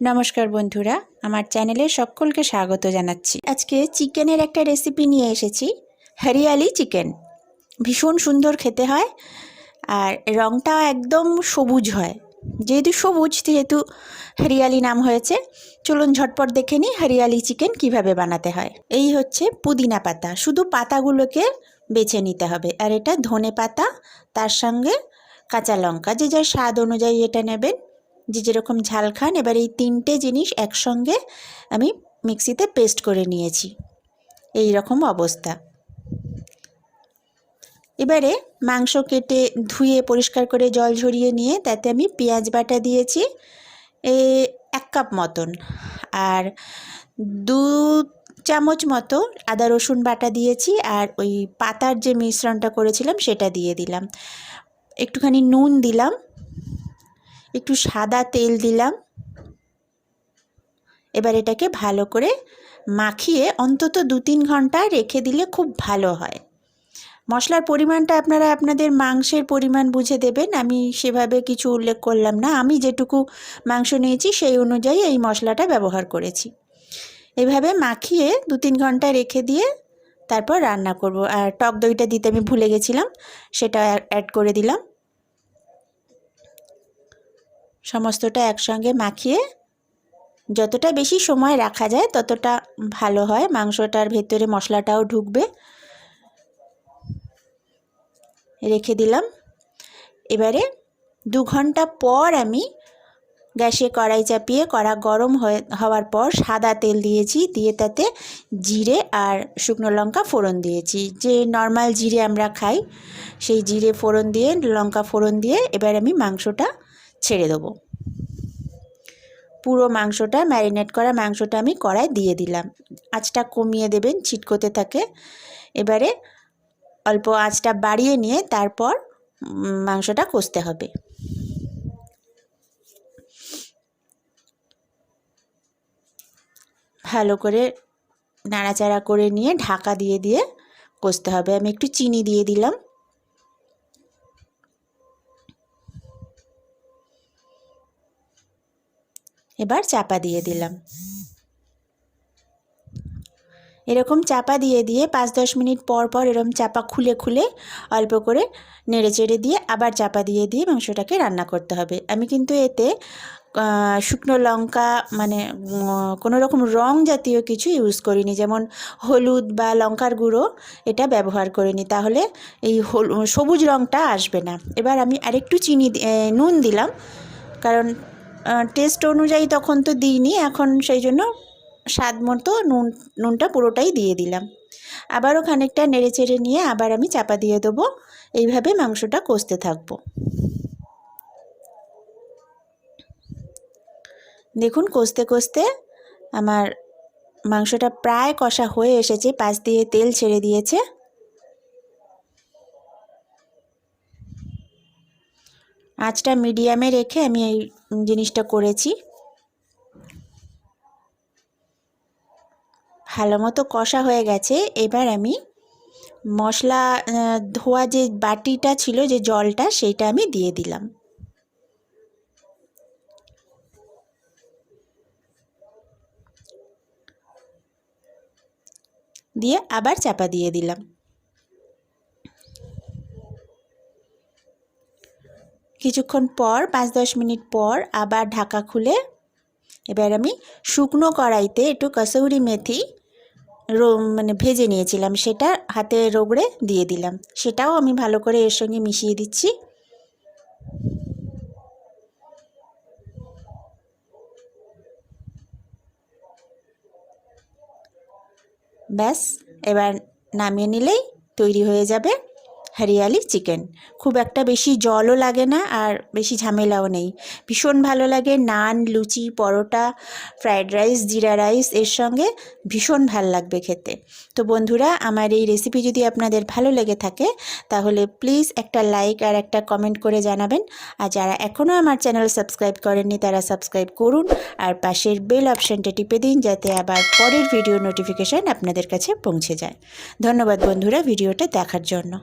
नमस्कार बंधुरा आमार चैनेले सकलके स्वागत जानाच्छि। आजके चिकेनेर एकटा रेसिपि निये एसेछि हरियाली चिकेन। भीषण सुंदर खेते हय और रंगटा एकदम सबुज हय, जेहेतु सबुज सेहेतु हरियाली नाम हयेछे। चलुन झटपट देखे निই हरियाली चिकेन किभाबे बानाते हय। एई हच्छे पुदिना पाता, शुधु पातागुलोके बेছে निते हबे और एटा धने पाता, तार संगे काँचा लंका जे जार स्वाद अनुयायी एटा नेबेन, যে যেরকম ঝাল খান। এবার এই তিনটে জিনিস একসঙ্গে আমি মিক্সিতে পেস্ট করে নিয়েছি, এই রকম অবস্থা। এবারে মাংস কেটে ধুয়ে পরিষ্কার করে জল ঝরিয়ে নিয়ে তাতে আমি পেঁয়াজ বাটা দিয়েছি 1 কাপ মতন, আর 2 চামচ মতো আদা রসুন বাটা দিয়েছি, আর ওই পাতার যে মিশ্রণটা করেছিলাম সেটা দিয়ে দিলাম। একটুখানি নুন দিলাম, একটু সাদা তেল দিলাম। এবার এটাকে ভালো করে মাখিয়ে অন্তত 2-3 ঘন্টা রেখে দিলে খুব ভালো হয়। মশলার পরিমাণটা আপনারা আপনাদের মাংসের পরিমাণ বুঝে দেবেন, আমি সেভাবে কিছু উল্লেখ করলাম না। আমি যেটুকু মাংস নিয়েছি সেই অনুযায়ী এই মশলাটা ব্যবহার করেছি। এইভাবে মাখিয়ে 2-3 ঘন্টা রেখে দিয়ে তারপর রান্না করব। আর টক দইটা দিতে আমি ভুলে গেছিলাম, সেটা অ্যাড করে দিলাম। সমস্তটা একসঙ্গে মাখিয়ে যতটা বেশি সময় রাখা যায় ততটা ভালো হয়, মাংসটার ভেতরে মশলাটাও ঢুকবে। রেখে দিলাম। এবারে 2 ঘন্টা পর আমি গ্যাসে কড়াই চাপিয়ে কড়া গরম হওয়ার পর সাদা তেল দিয়েছি, দিয়ে তাতে জিরে আর শুকনো লঙ্কা ফোড়ন দিয়েছি। যে নর্মাল জিরে আমরা খাই সেই জিরে ফোড়ন দিয়ে, লঙ্কা ফোড়ন দিয়ে এবার আমি মাংসটা ছেড়ে দেবো। পুরো মাংসটা, ম্যারিনেট করা মাংসটা আমি কড়ায় দিয়ে দিলাম। আঁচটা কমিয়ে দেবেন, ছিটকোতে থাকে। এবারে অল্প আঁচটা বাড়িয়ে নিয়ে তারপর মাংসটা কষতে হবে। ভালো করে নাড়াচাড়া করে নিয়ে ঢাকা দিয়ে দিয়ে কষতে হবে। আমি একটু চিনি দিয়ে দিলাম। এবার চাপা দিয়ে দিলাম। এরকম চাপা দিয়ে দিয়ে 5-10 মিনিট পর পর এরকম চাপা খুলে খুলে অল্প করে নেড়ে চেড়ে দিয়ে আবার চাপা দিয়ে দিয়ে মাংসটাকে রান্না করতে হবে। আমি কিন্তু এতে শুকনো লঙ্কা মানে কোনো রকম রং জাতীয় কিছু ইউজ করিনি, যেমন হলুদ বা লঙ্কার গুঁড়ো এটা ব্যবহার করিনি, তাহলে এই সবুজ রংটা আসবে না। এবার আমি আরেকটু নুন দিলাম, কারণ টেস্ট অনুযায়ী তখন তো দিইনি, এখন সেই জন্য স্বাদ মতো নুনটা পুরোটাই দিয়ে দিলাম। আবারও খানিকটা নেড়ে চেড়ে নিয়ে আবার আমি চাপা দিয়ে দেবো। এইভাবে মাংসটা কষতে থাকবো। দেখুন কষতে কষতে আমার মাংসটা প্রায় কষা হয়ে এসেছে, পাশ দিয়ে তেল ছেড়ে দিয়েছে। আঁচটা মিডিয়ামে রেখে আমি এই জিনিসটা করেছি। ভালো মতো কষা হয়ে গেছে। এবার আমি মশলা ধোয়া যে বাটিটা ছিল, যে জলটা, সেইটা আমি দিয়ে দিলাম। দিয়ে আবার চাপা দিয়ে দিলাম। কিছুক্ষণ পর 5-10 মিনিট পর আবার ঢাকা খুলে এবার আমি শুকনো কড়াইতে একটু কসুরি মেথি মানে ভেজে নিয়েছিলাম, সেটা হাতে রগড়ে দিয়ে দিলাম। সেটাও আমি ভালো করে এর সঙ্গে মিশিয়ে দিচ্ছি। ব্যাস, এবার নামিয়ে নিলেই তৈরি হয়ে যাবে হরিয়ালি চিকেন। খুব একটা বেশি জলও লাগে না আর বেশি ঝামেলাও নেই, ভীষণ ভালো লাগে। নান, লুচি, পরোটা, ফ্রায়েড রাইস, জিরা রাইস এর সঙ্গে ভীষণ ভালো লাগবে খেতে। তো বন্ধুরা, আমার এই রেসিপি যদি আপনাদের ভালো লেগে থাকে তাহলে প্লিজ একটা লাইক আর একটা কমেন্ট করে জানাবেন। আর যারা এখনও আমার চ্যানেল সাবস্ক্রাইব করেননি তারা সাবস্ক্রাইব করুন, আর পাশের বেল অপশানটা টিপে দিন যাতে আবার পরের ভিডিও নোটিফিকেশান আপনাদের কাছে পৌঁছে যায়। ধন্যবাদ বন্ধুরা ভিডিওটা দেখার জন্য।